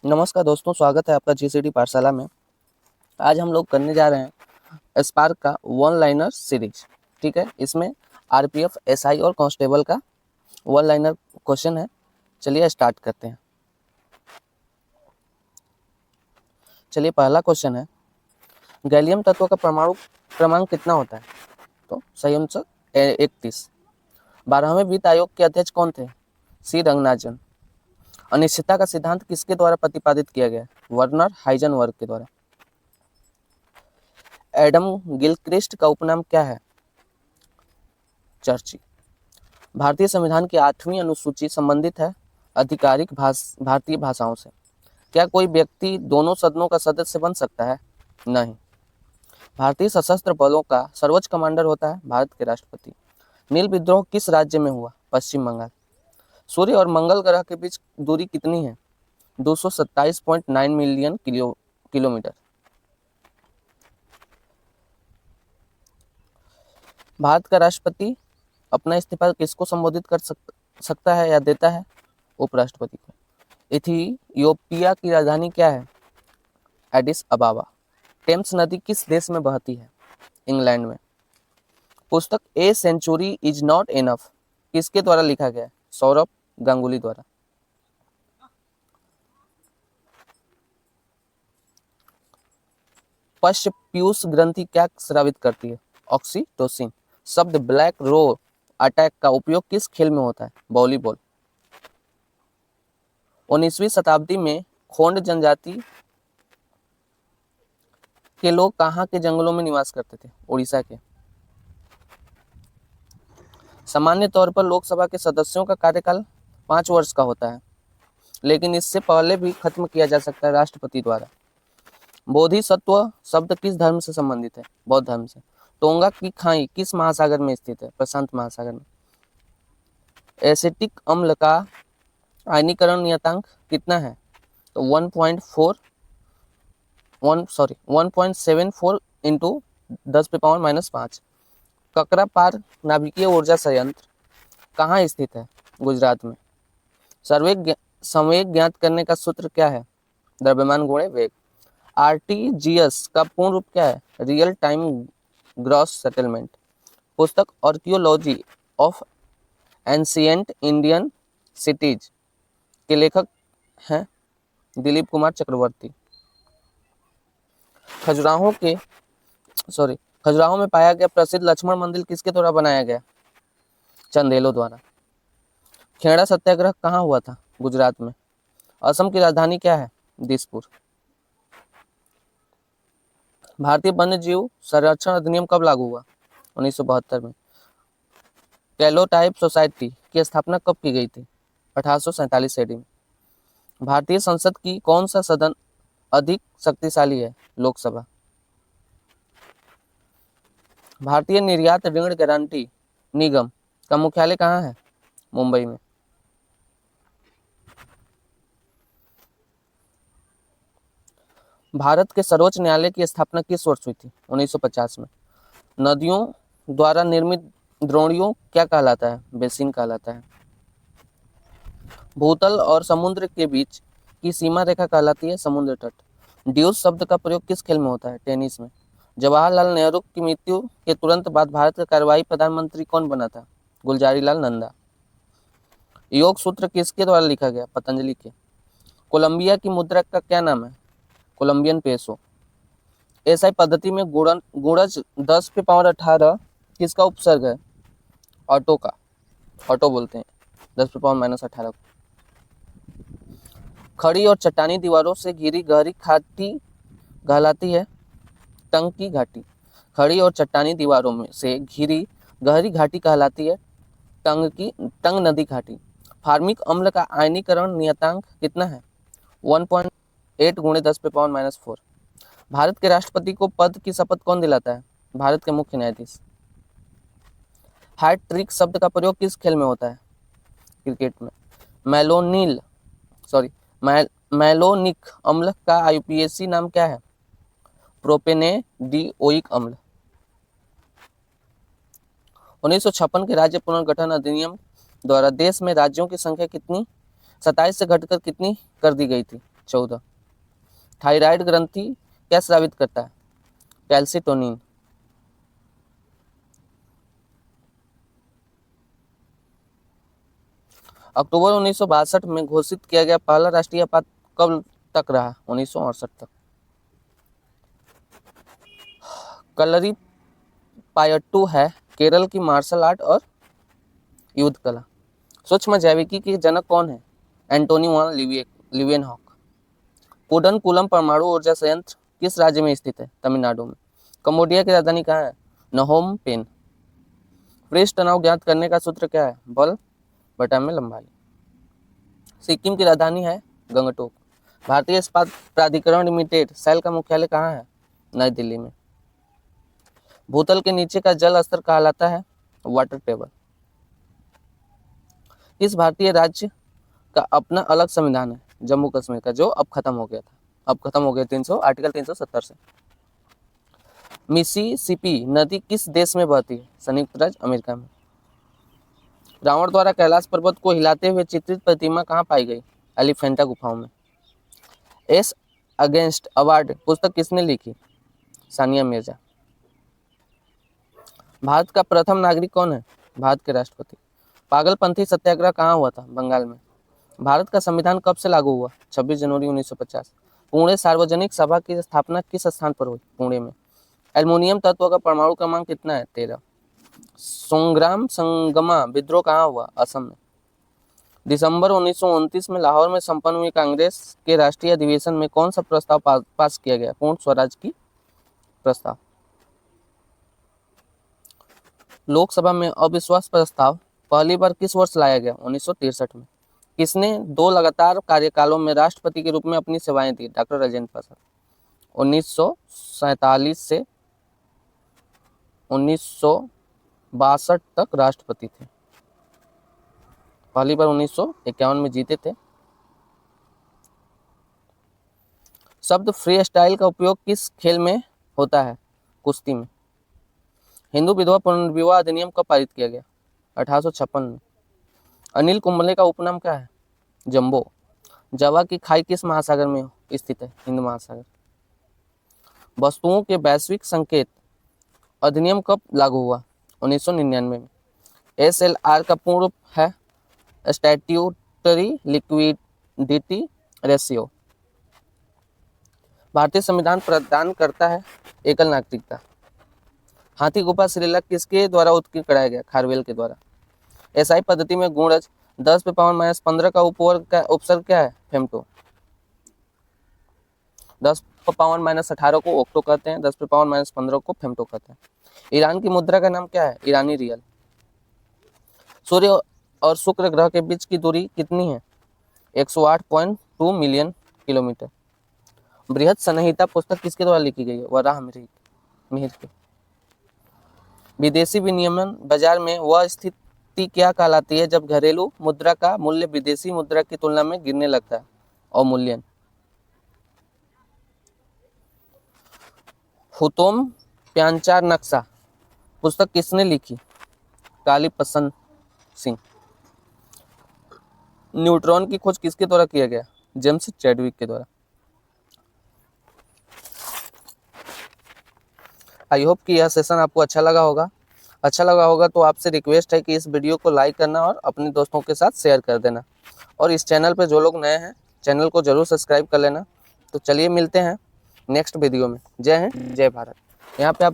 नमस्कार दोस्तों, स्वागत है आपका जीसीडी पाठशाला में। आज हम लोग करने जा रहे हैं स्पार्क का वन लाइनर सीरीज। ठीक है, इसमें आरपीएफ, एसआई और कांस्टेबल का वन लाइनर क्वेश्चन है। चलिए स्टार्ट करते हैं। चलिए, पहला क्वेश्चन है, गैलियम तत्व का परमाणु क्रमांक कितना होता है? तो सही आंसर 31। 12वें वित्त आयोग के अध्यक्ष कौन थे? सी रंगनाथन। अनिश्चितता का सिद्धांत किसके द्वारा प्रतिपादित किया गया? वर्नर हाइजेनबर्ग के द्वारा। एडम गिलक्रिस्ट का उपनाम क्या है? चर्ची। भारतीय संविधान की 8वीं अनुसूची संबंधित है आधिकारिक भारतीय भाषाओं से। क्या कोई व्यक्ति दोनों सदनों का सदस्य बन सकता है? नहीं। भारतीय सशस्त्र बलों का सर्वोच्च कमांडर होता है भारत के राष्ट्रपति। नील विद्रोह किस राज्य में हुआ? पश्चिम बंगाल। सूर्य और मंगल ग्रह के बीच दूरी कितनी है? 227.9 मिलियन किलोमीटर। भारत का राष्ट्रपति अपना इस्तीफा किसको संबोधित कर सकता है या देता है? उपराष्ट्रपति को। इथियोपिया की राजधानी क्या है? एडिस अबाबा। टेम्स नदी किस देश में बहती है? इंग्लैंड में। पुस्तक a century is not enough किसके द्वारा लिखा गया है? सौरभ गांगुली द्वारा। पश्च पीयूष ग्रंथि क्या स्रावित करती है? ऑक्सीटोसिन। शब्द ब्लैक रो अटैक का उपयोग किस खेल में होता है? वॉलीबॉल। 19वीं शताब्दी में खोंड जनजाति के लोग कहाँ के जंगलों में निवास करते थे? उड़ीसा के। सामान्य तौर पर लोकसभा के सदस्यों का कार्यकाल 5 वर्ष का होता है, लेकिन इससे पहले भी खत्म किया जा सकता है राष्ट्रपति द्वारा। बोधिसत्व शब्द किस धर्म से संबंधित है? बौद्ध धर्म से। टोंगा की खाई किस महासागर में स्थित है? प्रशांत महासागर में। एसिटिक अम्ल का आयनीकरण नियतांक कितना है? तो 1.74 इंटू 10⁻⁻5। ककरापार नाभिकीय ऊर्जा संयंत्र कहाँ स्थित है? गुजरात में। संवेग ज्ञात करने का सूत्र क्या है? द्रव्यमान गुणे वेग। आरटीजीएस का पूर्ण रूप क्या है? Real time gross settlement. पुस्तक archaeology of ancient Indian cities के लेखक हैं दिलीप कुमार चक्रवर्ती। खजुराहो में पाया गया प्रसिद्ध लक्ष्मण मंदिर किसके द्वारा बनाया गया? चंदेलों द्वारा। खेड़ा सत्याग्रह कहाँ हुआ था? गुजरात में। असम की राजधानी क्या है? दिसपुर। भारतीय वन्य जीव संरक्षण अधिनियम कब लागू हुआ? 1972 में। कैलोटाइप सोसाइटी की स्थापना कब की गई थी? 1847 ईस्वी में। भारतीय संसद की कौन सा सदन अधिक शक्तिशाली है? लोकसभा। भारतीय निर्यात ऋण गारंटी निगम का मुख्यालय कहाँ है? मुंबई में। भारत के सर्वोच्च न्यायालय की स्थापना किस वर्ष हुई थी? 1950 में। नदियों द्वारा निर्मित द्रोणियों क्या कहलाता है? बेसिन कहलाता है। भूतल और समुद्र के बीच की सीमा रेखा कहलाती है समुद्र तट। ड्यूस शब्द का प्रयोग किस खेल में होता है? टेनिस में। जवाहरलाल नेहरू की मृत्यु के तुरंत बाद भारत का कार्यवाही प्रधानमंत्री कौन बना था? गुलजारी लाल नंदा। योग सूत्र किसके द्वारा लिखा गया? पतंजलि के। कोलंबिया की मुद्रा का क्या नाम है? Colombian peso. एसआई पद्धति में गुणज 10⁻18 किसका उपसर्ग है? ऑटो का। ऑटो बोलते हैं 10⁻−18 को। खड़ी और चट्टानी दीवारों से घिरी गहरी घाटी कहलाती है टंग की घाटी। खड़ी और चट्टानी दीवारों में से घिरी गहरी घाटी कहलाती है टंग नदी घाटी। फार्मिक अम्ल का आयनीकरण नियतांक कितना है? 1.8 × 10⁻⁻4। भारत के राष्ट्रपति को पद की शपथ कौन दिलाता है? भारत के मुख्य न्यायाधीश। हैट ट्रिक शब्द का प्रयोग किस खेल में होता है? क्रिकेट में। मैलोनिक अम्ल का आईयूपीएसी नाम क्या है? प्रोपेनेडिओइक अम्ल। 1956 के राज्य पुनर्गठन अधिनियम द्वारा देश में राज्यों की संख्या कितनी 27 से घटकर कितनी कर दी गई थी? 14। थायराइड ग्रंथि क्या स्रावित करता है? कैल्सिटोनिन। अक्टूबर 1962 में घोषित किया गया पहला राष्ट्रीय आपात कब तक रहा? 1968 तक। कलरी पायट्टू है केरल की मार्शल आर्ट और युद्ध कला। सूक्ष्म जैविकी के जनक कौन है? एंटोनी वान लिवेनहॉक। कुडनकुलम परमाणु ऊर्जा संयंत्र किस राज्य में स्थित है? तमिलनाडु में। कंबोडिया की राजधानी कहाँ है? नहोम पेन। पृष्ठ तनाव ज्ञात करने का सूत्र क्या है? बल बटा में लंबाई। सिक्किम की राजधानी है गंगटोक। भारतीय इस्पात प्राधिकरण लिमिटेड सेल का मुख्यालय कहाँ है? नई दिल्ली में। भूतल के नीचे का जल स्तर कहलाता है वाटर टेबल। किस भारतीय राज्य का अपना अलग संविधान है? जम्मू कश्मीर का, जो अब खत्म हो गया था। अब खत्म हो गया आर्टिकल 370 से। मिसिसिपी नदी किस देश में बहती है? संयुक्त राज्य अमेरिका में। रावण द्वारा कैलाश पर्वत को हिलाते हुए चित्रित प्रतिमा कहाँ पाई गई? एलिफेंटा गुफाओं में। एस अगेंस्ट अवार्ड पुस्तक किसने लिखी? सानिया मिर्जा। भारत का प्रथम नागरिक कौन है? भारत के राष्ट्रपति। पागलपंथी सत्याग्रह कहाँ हुआ था? बंगाल में। भारत का संविधान कब से लागू हुआ? 26 जनवरी 1950। पुणे सार्वजनिक सभा की स्थापना किस स्थान पर हुई? पुणे में। एल्युमिनियम तत्व का परमाणु क्रमांक कितना है? 13। संग्राम संगमा विद्रोह कहाँ हुआ? असम में। दिसंबर 1929 में लाहौर में संपन्न हुई कांग्रेस के राष्ट्रीय अधिवेशन में कौन सा प्रस्ताव पास किया गया? पूर्ण स्वराज की प्रस्ताव। लोकसभा में अविश्वास प्रस्ताव पहली बार किस वर्ष लाया गया? 1963 में। किसने 2 लगातार कार्यकालों में राष्ट्रपति के रूप में अपनी सेवाएं दी? डॉक्टर राजेंद्र प्रसाद। 1947 से 1962 तक राष्ट्रपति थे। पहली बार 1951 में जीते थे। शब्द फ्री स्टाइल का उपयोग किस खेल में होता है? कुश्ती में। हिंदू विधवा पुनर्विवाह अधिनियम कब पारित किया गया? 1856 में। अनिल कुंबले का उपनाम क्या है? जंबो। जावा की खाई किस महासागर में स्थित है? हिंद महासागर। वस्तुओं के वैश्विक संकेत अधिनियम कब लागू हुआ? 1999 में। SLR का पूर्ण रूप है स्टैट्यूटरी लिक्विडिटी रेशियो। भारतीय संविधान प्रदान करता है एकल नागरिकता। हाथी गुफा शिलालेख किसके द्वारा उत्कीर्ण कराया गया? खारवेल के द्वारा। एसआई पद्धति में गुणज 10⁻⁻15 का उपसर्ग क्या है? फेम्टो। 10⁻⁻18 को ऑक्टो कहते हैं, 10⁻⁻15 को फेम्टो कहते हैं। ईरान की मुद्रा का नाम क्या है? ईरानी रियल। सूर्य और शुक्र ग्रह के बीच की दूरी कितनी है? 108.2 मिलियन किलोमीटर। बृहद संहिता पुस्तक किसके द्वारा लिखी गई है? वराह मिहिर के। विदेशी विनिमय बाजार में वह स्थिति क्या कहलाती है जब घरेलू मुद्रा का मूल्य विदेशी मुद्रा की तुलना में गिरने लगता है? अवमूल्यन। हुतोम प्यांचार नक्शा पुस्तक किसने लिखी? कालीपसन सिंह। न्यूट्रॉन की खोज किसके द्वारा किया गया? जेम्स चैडविक के द्वारा। आई होप कि यह सेशन आपको अच्छा लगा होगा तो आपसे रिक्वेस्ट है कि इस वीडियो को लाइक करना और अपने दोस्तों के साथ शेयर कर देना, और इस चैनल पे जो लोग नए हैं चैनल को जरूर सब्सक्राइब कर लेना। तो चलिए मिलते हैं नेक्स्ट वीडियो में। जय हिंद, जय भारत। यहाँ पे आप